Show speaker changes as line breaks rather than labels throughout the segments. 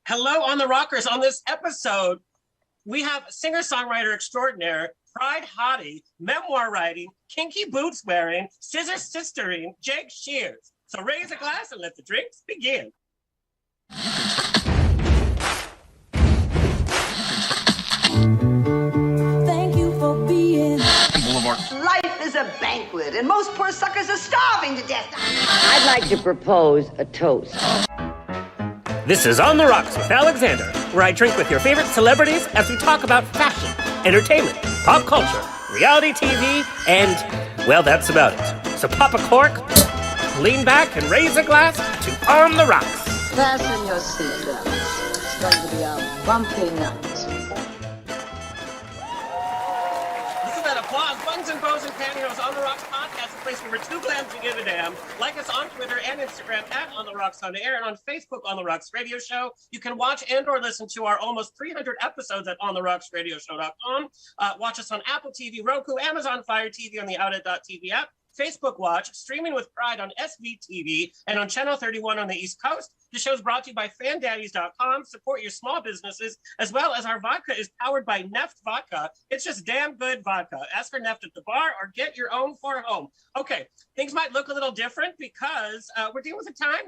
Hello on the Rockers. On this episode, we have singer-songwriter extraordinaire, pride hottie, memoir writing, kinky boots wearing, scissor sistering, Jake Shears. So raise a glass and let the drinks begin.
Thank you for being
Boulevard.
Life is a banquet, and most poor suckers are starving to death.
I'd like to propose a toast.
This is On the Rocks with Alexander, where I drink with your favorite celebrities as we talk about fashion, entertainment, pop culture, reality TV, and, well, that's about it. So pop a cork, lean back, and raise a glass to On the Rocks.
Fasten your seatbelts. It's going to be a bumpy night.
Listen to that applause. Buns and bows and pantyhose. On the Rocks podcast, a place where we're too glad to give a damn. Like us on Twitter and Instagram at On the Rocks on the Air, and on Facebook On the Rocks Radio Show. You can watch and or listen to our almost 300 episodes at ontherocksradioshow.com. Watch us on Apple TV, Roku, Amazon Fire TV, on the Outlet.tv app. Facebook Watch, streaming with pride on SVTV and on Channel 31 on the East Coast. The show is brought to you by fandaddies.com. Support your small businesses, as well as our vodka is powered by NEFT Vodka. It's just damn good vodka. Ask for NEFT at the bar or get your own for home. Okay, things might look a little different because we're dealing with a time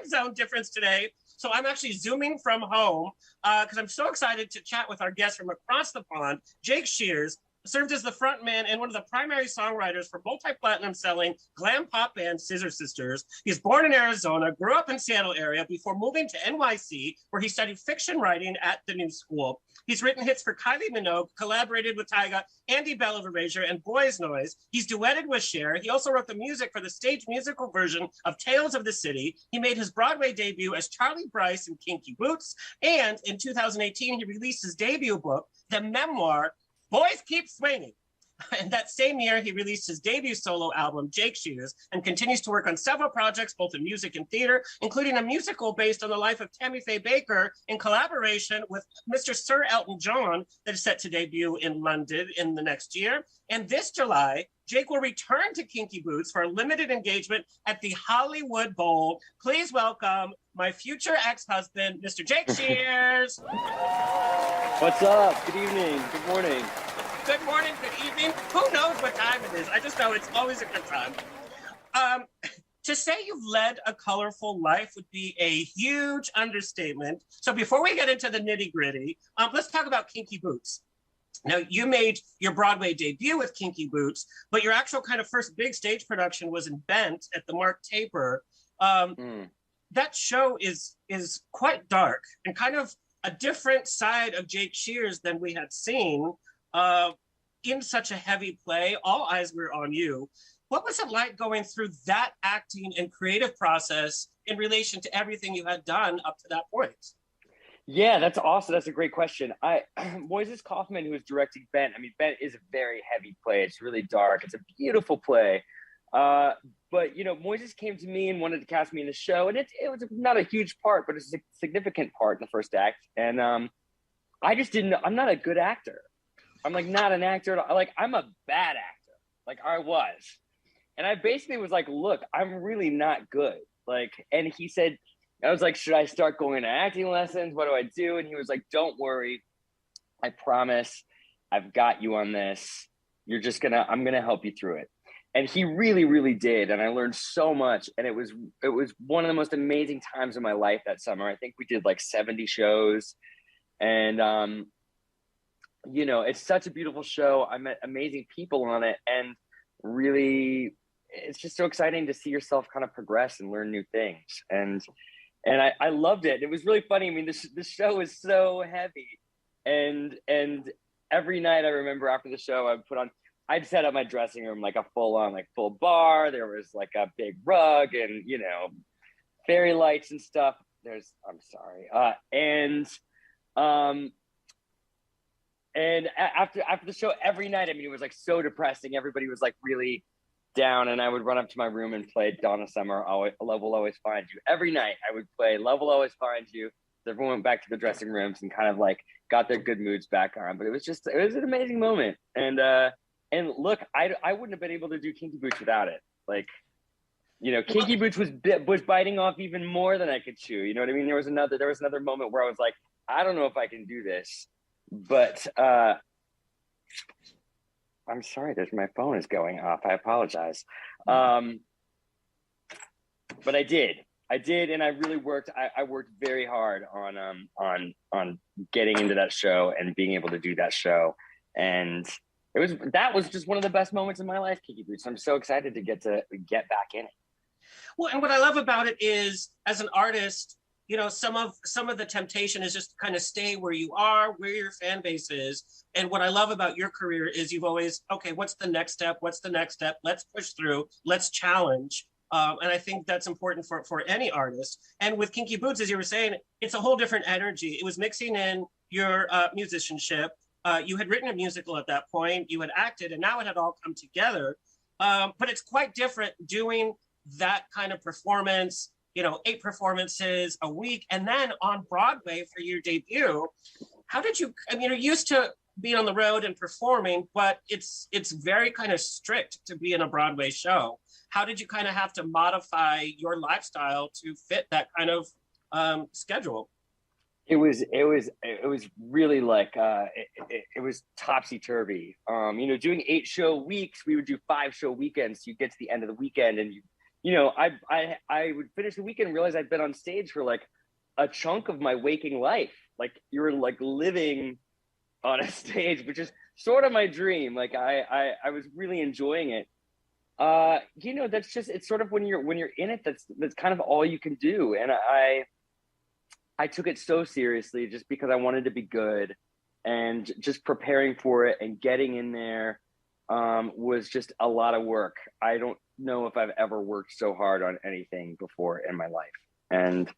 zone difference today. So I'm actually Zooming from home because I'm so excited to chat with our guest from across the pond, Jake Shears. Served as the front man and one of the primary songwriters for multi-platinum selling glam pop band Scissor Sisters. He's born in Arizona, grew up in Seattle area before moving to NYC, where he studied fiction writing at the New School. He's written hits for Kylie Minogue, collaborated with Tyga, Andy Bell of Erasure, and Boys Noise. He's duetted with Cher. He also wrote the music for the stage musical version of Tales of the City. He made his Broadway debut as Charlie Bryce in Kinky Boots. And in 2018, he released his debut book, the memoir, Boys Keep Swinging. And that same year, he released his debut solo album, Jake Shears, and continues to work on several projects, both in music and theater, including a musical based on the life of Tammy Faye Baker in collaboration with Mr. Sir Elton John that is set to debut in London in the next year. And this July, Jake will return to Kinky Boots for a limited engagement at the Hollywood Bowl. Please welcome my future ex-husband, Mr. Jake Shears.
What's up? Good evening. Good morning.
Good morning, good evening. Who knows what time it is? I just know it's always a good time. To say you've led a colorful life would be a huge understatement. So before we get into the nitty gritty, let's talk about Kinky Boots. Now, you made your Broadway debut with Kinky Boots, but your actual kind of first big stage production was in Bent at the Mark Taper. That show is quite dark and kind of a different side of Jake Shears than we had seen in such a heavy play. All eyes were on you. What was it like going through that acting and creative process in relation to everything you had done up to that point?
Yeah, that's awesome. That's a great question. Moises Kaufman, who was directing Bent, I mean, Bent is a very heavy play. It's really dark. It's a beautiful play. But, you know, Moises came to me and wanted to cast me in the show. And it was not a huge part, but it's a significant part in the first act. And I just didn't know. I'm not a good actor. I'm like not an actor. I'm a bad actor. Like I was. And I basically was like, look, I'm really not good. And he said, I was like, should I start going to acting lessons? What do I do? And he was like, don't worry. I promise I've got you on this. I'm going to help you through it. And he really, really did. And I learned so much. And it was one of the most amazing times of my life that summer. I think we did like 70 shows. And, you know, it's such a beautiful show. I met amazing people on it. And really, it's just so exciting to see yourself kind of progress and learn new things. And I loved it. It was really funny. I mean, this show is so heavy. And every night I remember after the show, I'd set up my dressing room like a full bar. There was like a big rug and, you know, fairy lights and stuff. And after the show, every night, I mean, it was like so depressing. Everybody was like really down, and I would run up to my room and play Donna Summer, Love Will Always Find You. Every night I would play Love Will Always Find You. Everyone went back to the dressing rooms and kind of like got their good moods back on. But it was an amazing moment. And look, I wouldn't have been able to do Kinky Boots without it. Like, You know, Kinky Boots was biting off even more than I could chew. You know what I mean? There was another moment where I was like, I don't know if I can do this, but I'm sorry. My phone is going off. I apologize. But I did, and I really worked. I worked very hard on getting into that show and being able to do that show, and that was just one of the best moments in my life, Kinky Boots. I'm so excited to get back in it.
Well, and what I love about it is, as an artist, you know, some of the temptation is just to kind of stay where you are, where your fan base is. And what I love about your career is you've always, okay, what's the next step? What's the next step? Let's push through. Let's challenge. And I think that's important for any artist. And with Kinky Boots, as you were saying, it's a whole different energy. It was mixing in your musicianship. You had written a musical at that point. You had acted, and now it had all come together. But it's quite different doing that kind of performance, you know, 8 performances a week, and then on Broadway for your debut. How did you, I mean, you're used to being on the road and performing, but it's very kind of strict to be in a Broadway show. How did you kind of have to modify your lifestyle to fit that kind of schedule?
It was really like it was topsy-turvy. You know, doing 8-show weeks, we would do 5-show weekends. You get to the end of the weekend, and you know, I would finish the weekend and realize I'd been on stage for like a chunk of my waking life. Like, you're like living on a stage, which is sort of my dream. Like, I was really enjoying it. You know, that's just, it's sort of when you're in it, that's kind of all you can do. And I took it so seriously just because I wanted to be good, and just preparing for it and getting in there was just a lot of work. I don't know if I've ever worked so hard on anything before in my life. And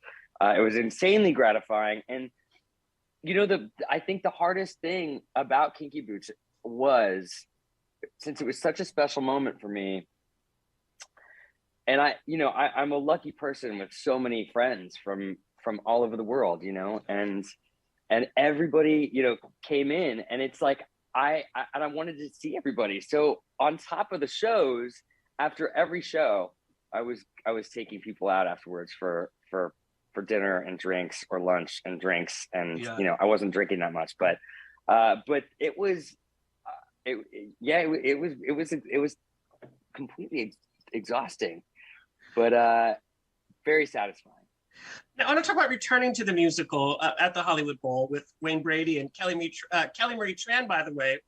it was insanely gratifying. And, you know, I think the hardest thing about Kinky Boots was, since it was such a special moment for me, and I'm a lucky person with so many friends from all over the world, you know, and everybody, you know, came in, and it's like, I wanted to see everybody. So on top of the shows, after every show, I was taking people out afterwards for dinner and drinks, or lunch and drinks. And, you know, I wasn't drinking that much, but it was, it was completely exhausting, but very satisfying.
Now, I want to talk about returning to the musical at the Hollywood Bowl with Wayne Brady and Kelly Marie Tran, by the way.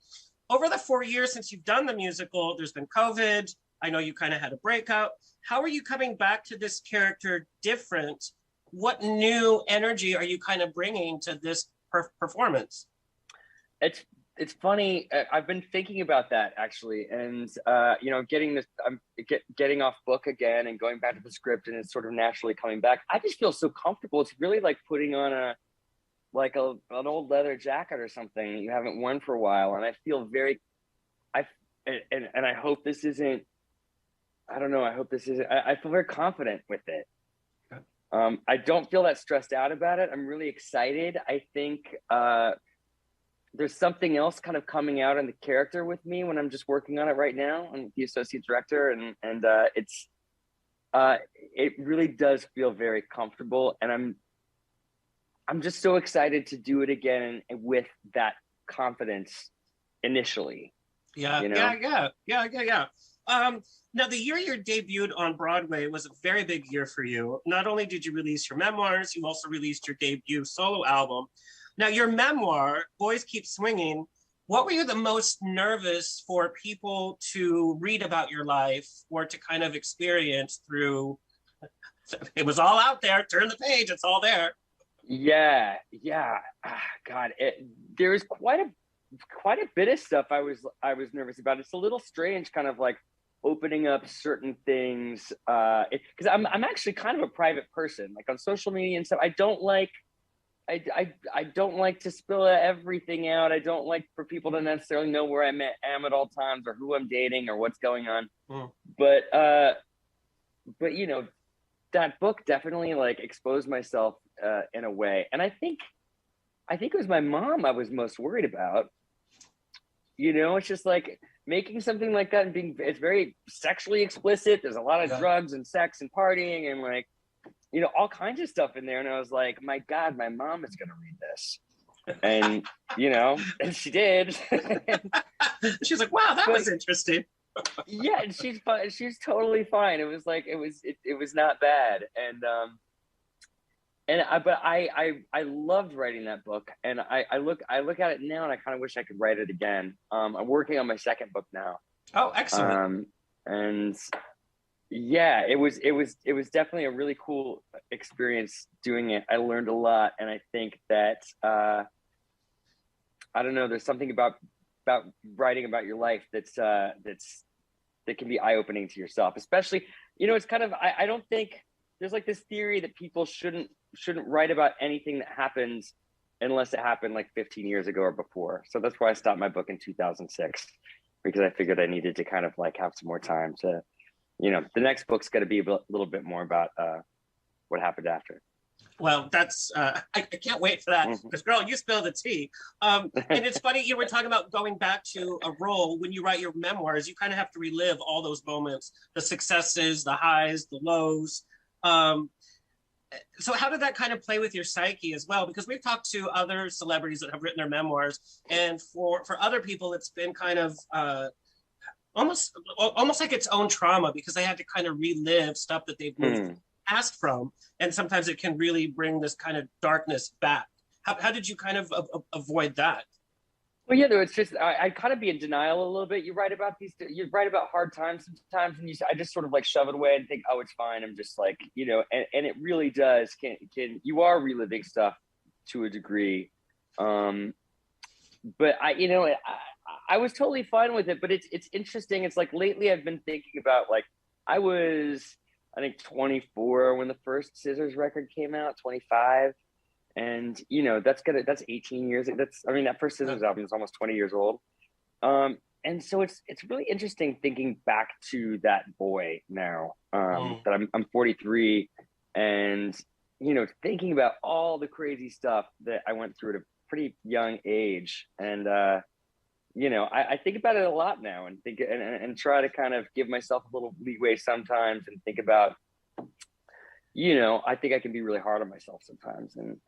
Over the 4 years since you've done the musical, there's been COVID. I know you kind of had a breakout. How are you coming back to this character different? What new energy are you kind of bringing to this performance?
It's funny. I've been thinking about that, actually, and you know, getting off book again and going back to the script, and it's sort of naturally coming back. I just feel so comfortable. It's really like putting on an old leather jacket or something you haven't worn for a while, and I feel and I hope this isn't. I don't know. I hope this isn't. I feel very confident with it. I don't feel that stressed out about it. I'm really excited. I think there's something else kind of coming out in the character with me when I'm just working on it right now. I'm the associate director, and it really does feel very comfortable, and I'm just so excited to do it again with that confidence initially.
Yeah,
you know?
yeah. Now, the year you debuted on Broadway was a very big year for you. Not only did you release your memoirs, you also released your debut solo album. Now, your memoir, Boys Keep Swinging, what were you the most nervous for people to read about your life or to kind of experience through? It was all out there. Turn the page. It's all there.
Yeah. God, there was quite a bit of stuff I was nervous about. It's a little strange, kind of like opening up certain things, because I'm actually kind of a private person, like on social media and stuff. I don't like to spill everything out. I don't like for people to necessarily know where I am at all times, or who I'm dating, or what's going on. But you know, that book definitely like exposed myself in a way, and I think it was my mom I was most worried about. You know, it's just like making something like that and it's very sexually explicit. There's a lot of drugs and sex and partying and like, you know, all kinds of stuff in there. And I was like, my God, my mom is going to read this. And, you know, and she did.
She's like, wow, that was interesting.
Yeah, and she's fine. She's totally fine. It was like it was not bad, but I loved writing that book, and I look at it now, and I kind of wish I could write it again. I'm working on my second book now.
Oh, excellent!
And yeah, it was definitely a really cool experience doing it. I learned a lot, and I think that I don't know. There's something about writing about your life that can be eye-opening to yourself, especially, you know, it's kind of, I don't think there's like this theory that people shouldn't write about anything that happens unless it happened like 15 years ago or before. So that's why I stopped my book in 2006, because I figured I needed to kind of like have some more time to, you know, the next book's got to be a little bit more about what happened after.
Well, that's I can't wait for that, because girl, you spill the tea. And it's funny, you were talking about going back to a role. When you write your memoirs, you kind of have to relive all those moments, the successes, the highs, the lows. So how did that kind of play with your psyche as well? Because we've talked to other celebrities that have written their memoirs, and for other people, it's been kind of almost like its own trauma, because they had to kind of relive stuff that they've moved past from, and sometimes it can really bring this kind of darkness back. How did you kind of avoid that?
Well, yeah, it's just I kind of be in denial a little bit. You write about hard times sometimes, and I just sort of like shove it away and think, oh, it's fine. I'm just like, you know, and it really does can you are reliving stuff to a degree, but I was totally fine with it. But it's interesting. It's like lately I've been thinking about, like, I was, I think, 24 when the first Scissors record came out, 25. And, you know, that's 18 years. That first Scissors album is almost 20 years old. And so it's really interesting thinking back to that boy now, that I'm 43, and, you know, thinking about all the crazy stuff that I went through at a pretty young age. And, you know, I think about it a lot now, and think and try to kind of give myself a little leeway sometimes, and think about, you know, I think I can be really hard on myself sometimes, and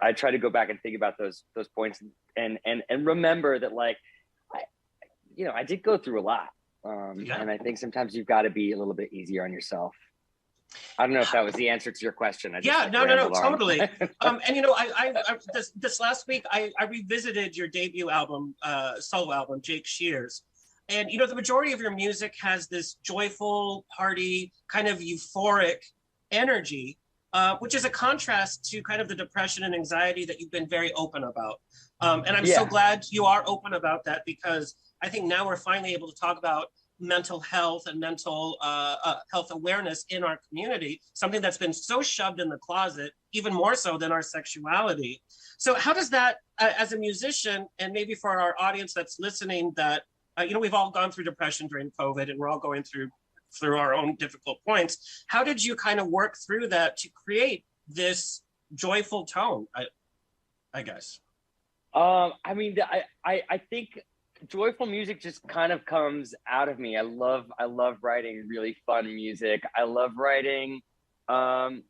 I try to go back and think about those points, and remember that, like, I did go through a lot, and I think sometimes you've got to be a little bit easier on yourself. I don't know if that was the answer to your question.
No, totally. And you know, I this last week I revisited your debut album, solo album, Jake Shears. And, you know, the majority of your music has this joyful, party, kind of euphoric energy, which is a contrast to kind of the depression and anxiety that you've been very open about. And I'm so glad you are open about that, because I think now we're finally able to talk about mental health and mental health awareness in our community, something that's been so shoved in the closet, even more so than our sexuality. So how does that, as a musician, and maybe for our audience that's listening, that, you know, we've all gone through depression during COVID, and we're all going through our own difficult points. How did you kind of work through that to create this joyful tone, I guess?
I mean, I think joyful music just kind of comes out of me. I love writing really fun music. I love writing, I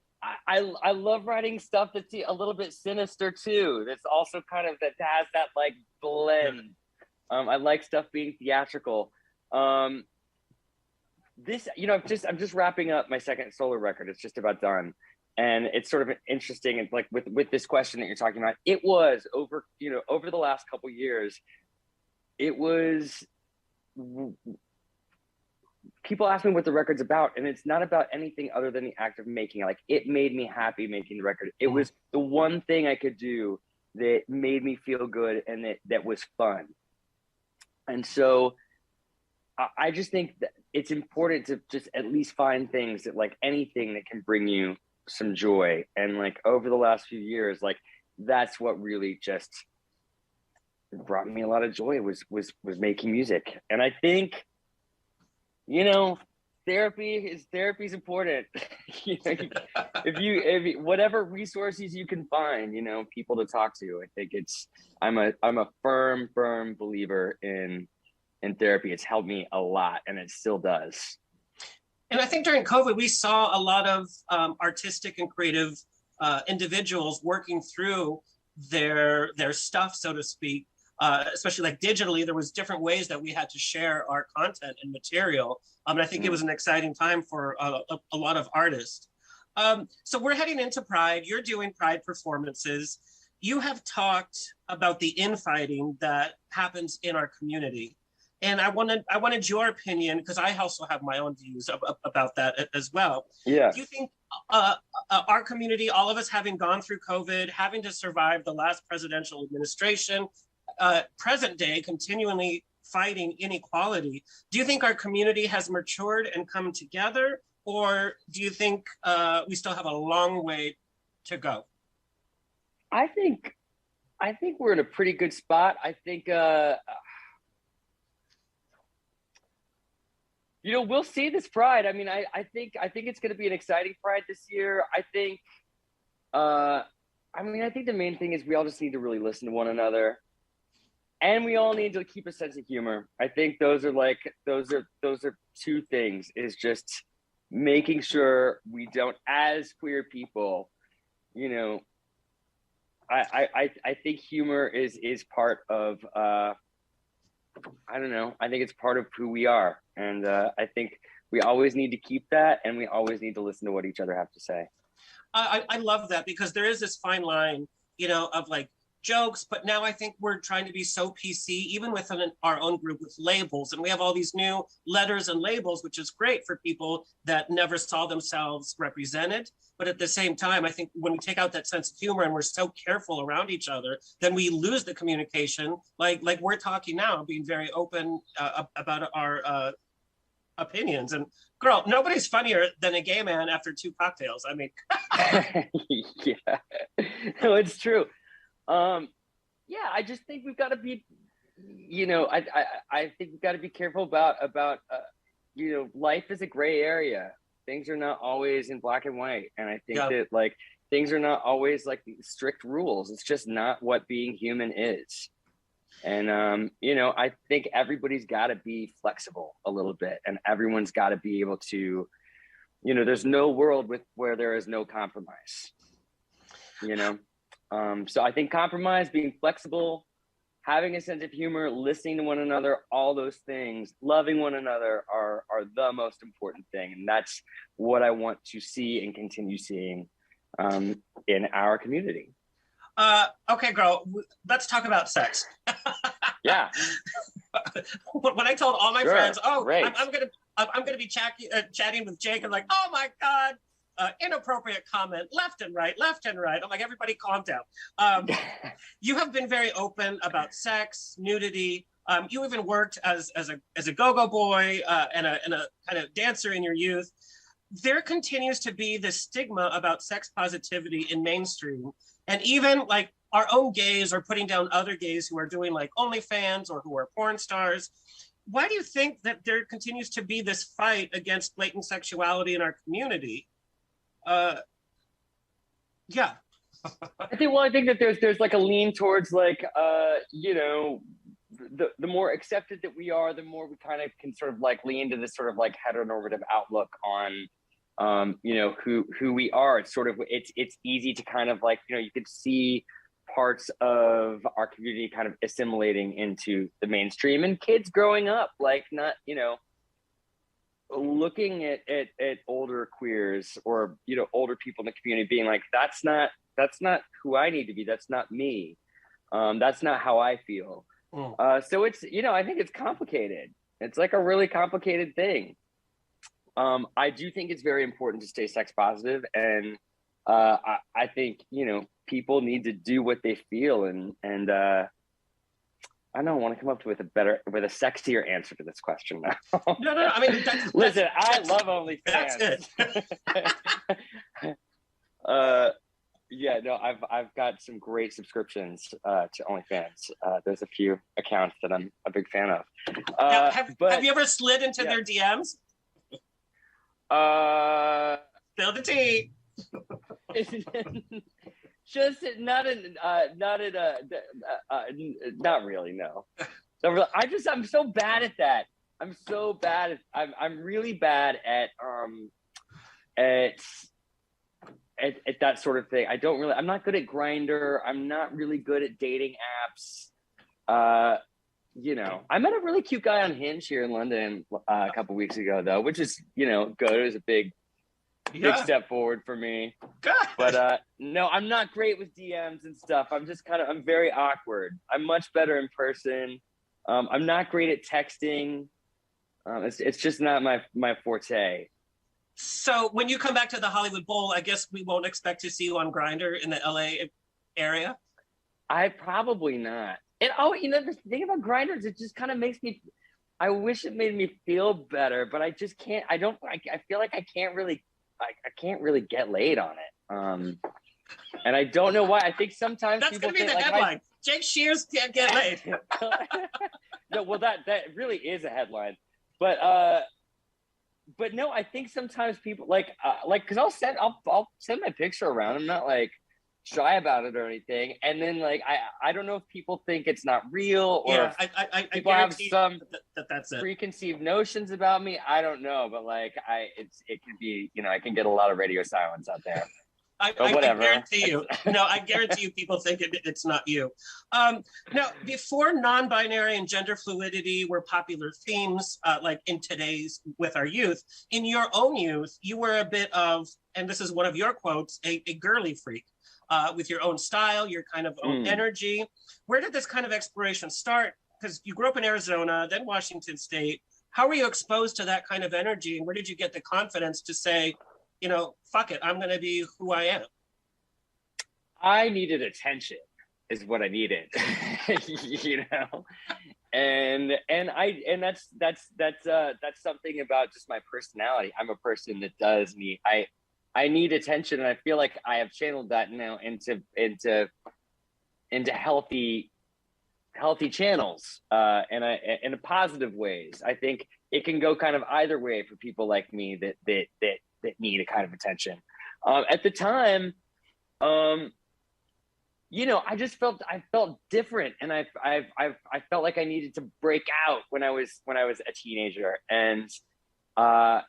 love writing stuff that's a little bit sinister too. That's also kind of, that has that like blend. I like stuff being theatrical. This, you know, I'm just wrapping up my second solo record. It's just about done. And it's sort of interesting. And like with this question that you're talking about, it was over the last couple of years, it was, people ask me what the record's about, and it's not about anything other than the act of making it. Like, it made me happy making the record. It was the one thing I could do that made me feel good, and that was fun. And so I just think that it's important to just at least find things that, like, anything that can bring you some joy. And like over the last few years, like, that's what really just brought me a lot of joy, was making music. And I think, you know, therapy is important. You know, if you whatever resources you can find, you know, people to talk to. I think I'm a firm believer in in therapy. It's helped me a lot, and it still does.
And I think during COVID, we saw a lot of artistic and creative individuals working through their stuff, so to speak, especially like digitally. There was different ways that we had to share our content and material. And I think it was an exciting time for a lot of artists. So we're heading into Pride. You're doing Pride performances. You have talked about the infighting that happens in our community. And I wanted your opinion, because I also have my own views about that as well.
Yeah.
Do you think our community, all of us having gone through COVID, having to survive the last presidential administration, present day, continually fighting inequality, do you think our community has matured and come together? Or do you think we still have a long way to go?
I think we're in a pretty good spot. I think we'll see this Pride. I mean, I think it's going to be an exciting Pride this year. I think the main thing is we all just need to really listen to one another, and we all need to keep a sense of humor. I think those are two things, is just making sure we don't, as queer people, I think humor is part of, I don't know. I think it's part of who we are. And I think we always need to keep that, and we always need to listen to what each other have to say.
I love that, because there is this fine line, of like jokes, but now I think we're trying to be so PC, even within our own group, with labels. And we have all these new letters and labels, which is great for people that never saw themselves represented. But at the same time, I think when we take out that sense of humor and we're so careful around each other, then we lose the communication. Like we're talking now, being very open about our opinions. And girl, nobody's funnier than a gay man after 2 cocktails. I mean,
yeah, no, it's true. Yeah, I just think we've got to be, I think we've got to be careful about life is a gray area. Things are not always in black and white. And I think that things are not always like strict rules. It's just not what being human is. And, I think everybody's got to be flexible a little bit, and everyone's got to be able to, there's no world where there is no compromise, So I think compromise, being flexible, having a sense of humor, listening to one another, all those things, loving one another are the most important thing. And that's what I want to see and continue seeing in our community.
Okay, girl, let's talk about sex.
Yeah.
When I told all my friends,
great.
I'm gonna be chatting with Jake, I'm like, oh my God, inappropriate comment, left and right. I'm like, everybody calm down. You have been very open about sex, nudity. You even worked as a go-go boy and a kind of dancer in your youth. There continues to be this stigma about sex positivity in mainstream. And even like our own gays are putting down other gays who are doing like OnlyFans or who are porn stars. Why do you think that there continues to be this fight against blatant sexuality in our community? Yeah.
I think that there's like a lean towards like, the more accepted that we are, the more we kind of can sort of like lean to this sort of like heteronormative outlook on, who we are. It's sort of, it's easy to kind of like, you could see parts of our community kind of assimilating into the mainstream, and kids growing up, like not, looking at older queers or, older people in the community being like, that's not who I need to be. That's not me. That's not how I feel. So it's, I think it's complicated. It's like a really complicated thing. I do think it's very important to stay sex positive, and I think people need to do what they feel, and I don't want to come up with a sexier answer to this question now.
No. I mean,
listen, I love OnlyFans.
That's it.
Yeah, no, I've got some great subscriptions to OnlyFans. There's a few accounts that I'm a big fan of.
Have you ever slid into their DMs? Spill the tea.
Just not really, no. So I'm so bad at that. I'm so bad at, I'm really bad at that sort of thing. I'm not good at Grindr. I'm not really good at dating apps. You know, I met a really cute guy on Hinge here in London a couple weeks ago, though, which is, you know, good. It was a big step forward for me.
Good.
But no, I'm not great with DMs and stuff. I'm very awkward. I'm much better in person. I'm not great at texting. It's just not my forte.
So when you come back to the Hollywood Bowl, I guess we won't expect to see you on Grindr in the LA area?
I probably not. And you know, the thing about Grindr is it just kind of makes me, I wish it made me feel better, but I just can't, I feel like I can't really get laid on it. And I don't know why. I think sometimes
that's going to be the headline. Jake Shears can't get laid.
No, well, that really is a headline. But no, I think sometimes people because I'll send my picture around. I'm not like shy about it or anything. And then like I don't know if people think it's not real or
I
people have some
that's it.
preconceived notions about me. I don't know, but like it can be, you know, I can get a lot of radio silence out there.
I guarantee you. No, I guarantee you people think it's not you. Now, before non-binary and gender fluidity were popular themes, like in today's with our youth, in your own youth, you were a bit of, and this is one of your quotes, a girly freak with your own style, your kind of own energy. Where did this kind of exploration start? Because you grew up in Arizona, then Washington State. How were you exposed to that kind of energy? And where did you get the confidence to say, you know, fuck it, I'm going to be who I am?
I needed attention is what I needed, you know? And that's something about just my personality. I'm a person that does need, I need attention. And I feel like I have channeled that now into healthy channels, and in positive ways. I think it can go kind of either way for people like me that need a kind of attention. At the time, you know, I felt different, and I felt like I needed to break out when I was a teenager, and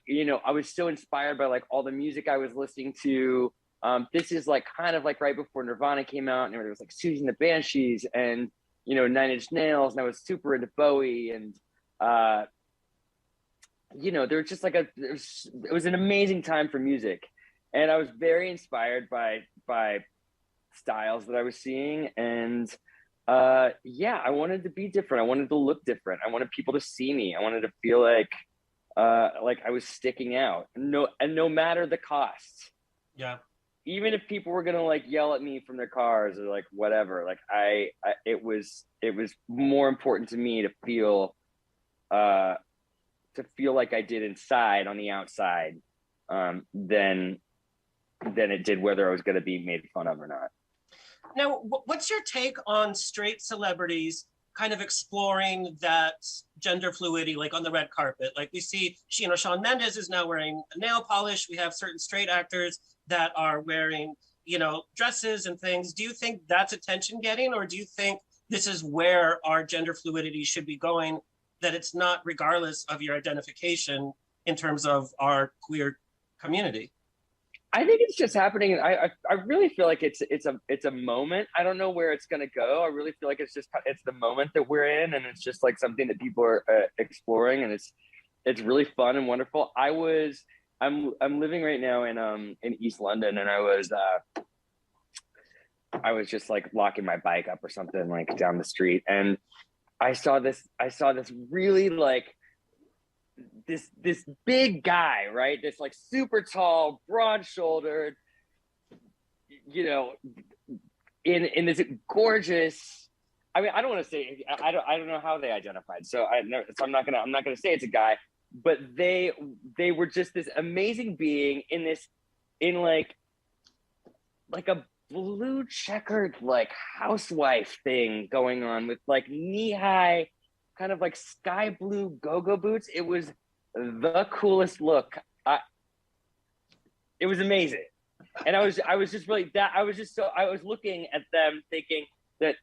you know, I was so inspired by like all the music I was listening to. This is like kind of like right before Nirvana came out, and there was like Susie and the Banshees, and you know, Nine Inch Nails, and I was super into Bowie, and you know, there was just like it was an amazing time for music, and I was very inspired by styles that I was seeing, and yeah, I wanted to be different. I wanted to look different. I wanted people to see me. I wanted to feel like I was sticking out. No matter the cost.
Yeah.
Even if people were gonna like yell at me from their cars or like whatever, like it was more important to me to feel like I did inside on the outside, than it did whether I was going to be made fun of or not.
Now, what's your take on straight celebrities kind of exploring that gender fluidity, like on the red carpet? Like we see, you know, Shawn Mendes is now wearing nail polish. We have certain straight actors that are wearing, you know, dresses and things. Do you think that's attention getting, or do you think this is where our gender fluidity should be going, that it's not regardless of your identification in terms of our queer community?
I think it's just happening. I really feel like it's a moment. I don't know where it's going to go. I really feel like it's the moment that we're in, and it's just like something that people are exploring, and it's really fun and wonderful. I'm living right now in East London, and I was just like locking my bike up or something like down the street, and I saw this really like this big guy, right? This like super tall, broad shouldered, you know, in this gorgeous, I mean, I don't want to say, I don't know how they identified. So I'm not gonna say it's a guy, but they were just this amazing being in like a blue checkered like housewife thing going on with like knee-high kind of like sky blue go-go boots. It was the coolest look. It was amazing. And I was just really I was looking at them thinking that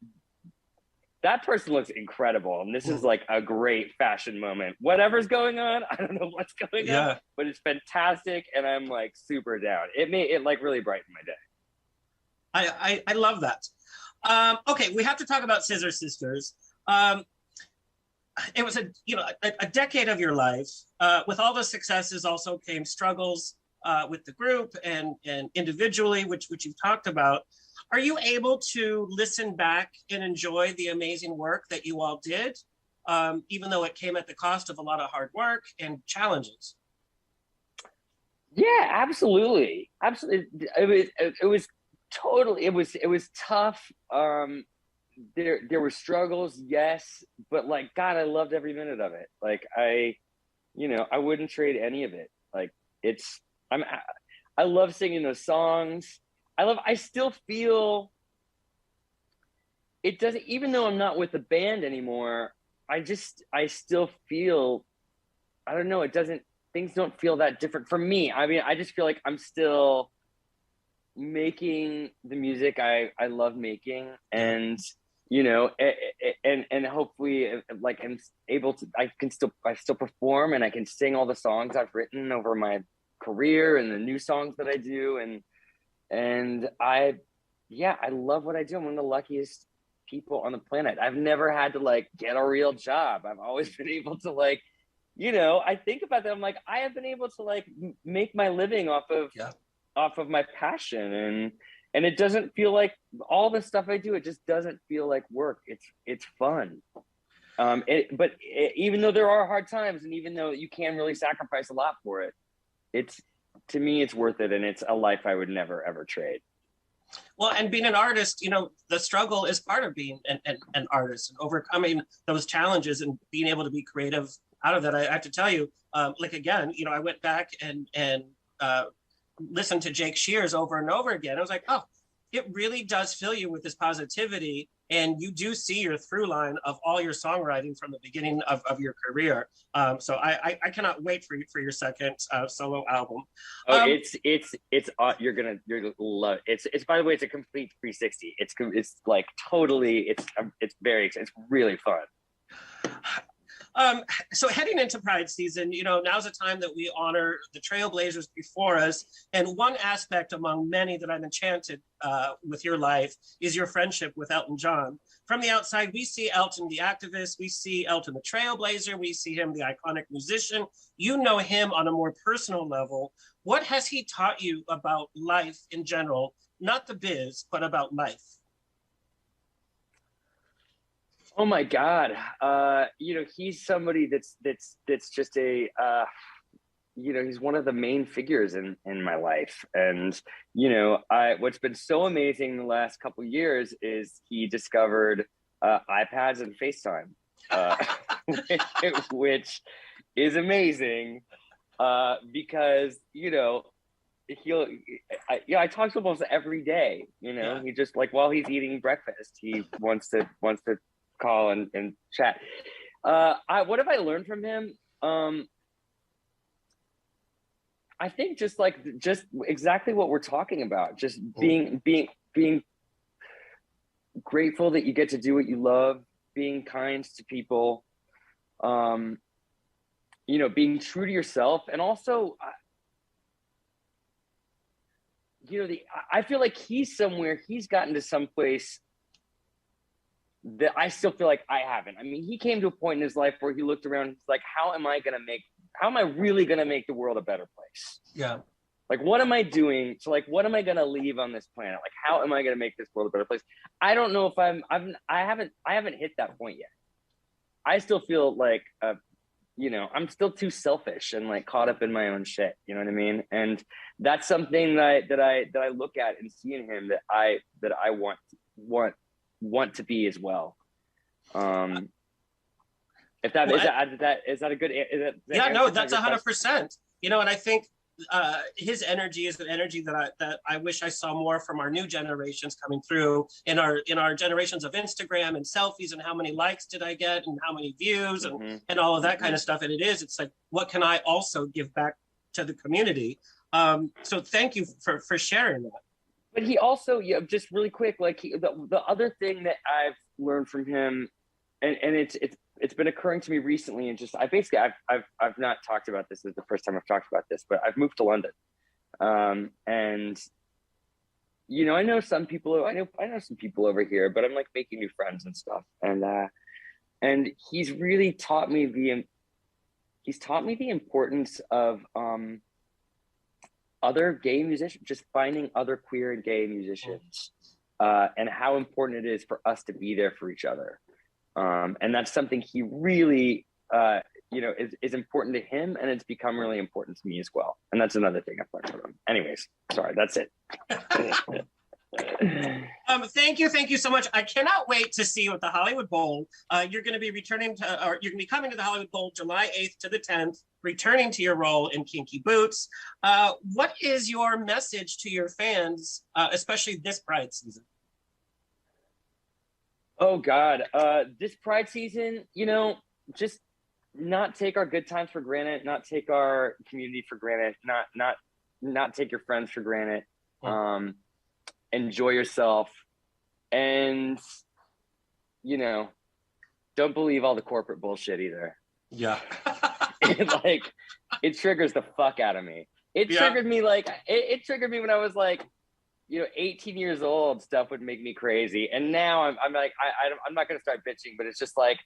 that person looks incredible. And this is like a great fashion moment. Whatever's going on, I don't know what's going on, but it's fantastic. And I'm like super down. It like really brightened my day.
I love that. Okay, we have to talk about Scissor Sisters. It was a decade of your life. With all the successes also came struggles with the group and individually, which you've talked about. Are you able to listen back and enjoy the amazing work that you all did, even though it came at the cost of a lot of hard work and challenges?
Yeah, absolutely. Absolutely. It was totally, it was tough. There were struggles, yes, but like, God, I loved every minute of it. Like I wouldn't trade any of it. Like I love singing those songs. I still feel it doesn't, even though I'm not with the band anymore, I still feel, I don't know, things don't feel that different for me. I mean, I just feel like I'm still making the music I love making, and and hopefully like I still perform, and I can sing all the songs I've written over my career and the new songs that I do, and I love what I do. I'm one of the luckiest people on the planet. I've never had to like get a real job. I've always been able to like, I think about that. I'm like, I have been able to like make my living off of my passion, and it doesn't feel like all the stuff I do. It just doesn't feel like work. It's fun. But even though there are hard times, and even though you can really sacrifice a lot for it, to me, it's worth it, and it's a life I would never ever trade.
Well, and being an artist, the struggle is part of being an artist, and overcoming those challenges and being able to be creative out of that. I have to tell you, like again, I went back and listened to Jake Shears over and over again. I was like, oh, it really does fill you with this positivity, and you do see your through line of all your songwriting from the beginning of your career. So I cannot wait for your second solo album.
Oh, you're gonna love it. It's by the way, it's a complete 360. It's like totally, it's really fun.
So heading into Pride season, now's a time that we honor the trailblazers before us. And one aspect among many that I'm enchanted with your life is your friendship with Elton John. From the outside, we see Elton the activist, we see Elton the trailblazer, we see him the iconic musician. You know him on a more personal level. What has he taught you about life in general, not the biz, but about life?
Oh my God. He's somebody that's just he's one of the main figures in my life. And, what's been so amazing the last couple of years is he discovered iPads and FaceTime, which is amazing because, I talk to him almost every day, he just like, while he's eating breakfast, he wants to call and chat. What have I learned from him? I think just exactly what we're talking about, just being grateful that you get to do what you love, being kind to people, being true to yourself. And also, I feel like he's gotten to some place that I still feel like I haven't. I mean, he came to a point in his life where he looked around and was like, how am I really going to make the world a better place?
Yeah.
Like, what am I doing? So like, what am I going to leave on this planet? Like, how am I going to make this world a better place? I don't know if I haven't hit that point yet. I still feel like, I'm still too selfish and like caught up in my own shit. You know what I mean? And that's something that I look at and see in him that I want to be as well. Is that a good?
That's 100%. And I think his energy is an energy that I wish I saw more from our new generations coming through in our generations of Instagram and selfies and how many likes did I get and how many views and all of that kind of stuff. And it's like, what can I also give back to the community? So thank you for sharing that.
But he also, just really quick, like the other thing that learn from him, and it's been occurring to me recently, and just I've not talked about this. This is the first time I've talked about this, but I've moved to London, and you know, I know some people over here, but I'm like making new friends and stuff, and he's really taught me the importance of other gay musicians, just finding other queer and gay musicians, and how important it is for us to be there for each other. And that's something he really, you know, is important to him, and it's become really important to me as well. And that's another thing I've learned from him. Anyways, sorry, that's it.
Thank you so much. I cannot wait to see you at the Hollywood Bowl. You're going to be coming to the Hollywood Bowl July 8th to the 10th, returning to your role in Kinky Boots. What is your message to your fans, especially this Pride season?
Oh God, this Pride season, you know, just not take our good times for granted, not take our community for granted, not take your friends for granted. Enjoy yourself, and you know, don't believe all the corporate bullshit either.
Yeah.
It triggers the fuck out of me. It triggered me it triggered me when I was like, you know, 18 years old. Stuff would make me crazy, and now I'm like, I'm not gonna start bitching, but it's just like,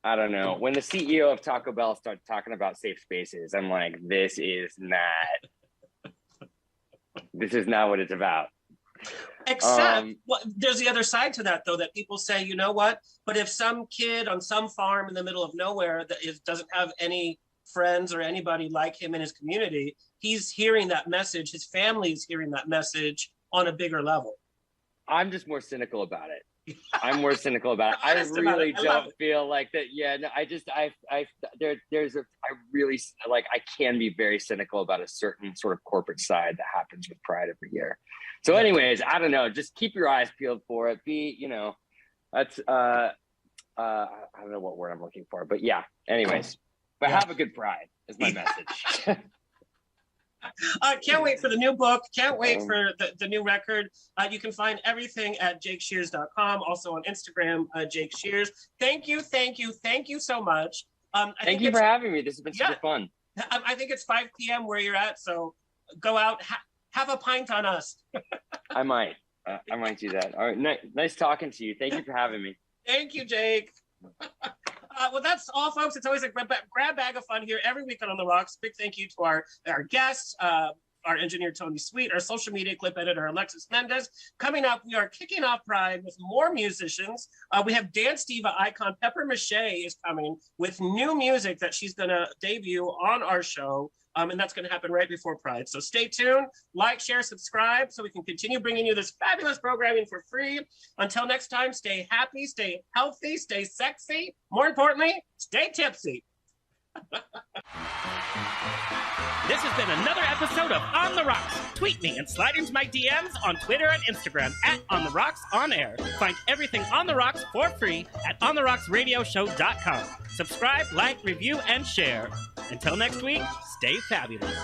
I don't know. When the CEO of Taco Bell started talking about safe spaces, I'm like, this is not what it's about.
Except, well, there's the other side to that, though, that people say, you know what? But if some kid on some farm in the middle of nowhere doesn't have any friends or anybody like him in his community, he's hearing that message. His family is hearing that message on a bigger level. I'm
just more cynical about it. I'm more cynical about it. I really don't feel like that. Yeah, no, I can be very cynical about a certain sort of corporate side that happens with Pride every year. So anyways, I don't know, just keep your eyes peeled for it. You know, that's, I don't know what word I'm looking for, but yeah, anyways, but have a good Pride is my message.
Can't wait for the new book. Can't wait for the new record. You can find everything at jakeshears.com. Also on Instagram, Jake Shears. Thank you so much.
Thank you for having me. This has been super fun.
I think it's 5 p.m. where you're at, so go out, have a pint on us.
I might do that. All right, nice talking to you. Thank you for having me.
Thank you, Jake. Well, that's all, folks. It's always a grab bag of fun here every week on The Rocks. Big thank you to our guests, our engineer, Tony Sweet, our social media clip editor, Alexis Mendez. Coming up, we are kicking off Pride with more musicians. We have dance diva icon Pepper Mache is coming with new music that she's going to debut on our show. And that's going to happen right before Pride. So stay tuned, like, share, subscribe, so we can continue bringing you this fabulous programming for free. Until next time, stay happy, stay healthy, stay sexy. More importantly, stay tipsy.
This has been another episode of On The Rocks. Tweet me and slide into my DMs on Twitter and Instagram at On The Rocks On Air. Find everything On The Rocks for free at OnTheRocksRadioshow.com. Subscribe, like, review, and share. Until next week, stay fabulous.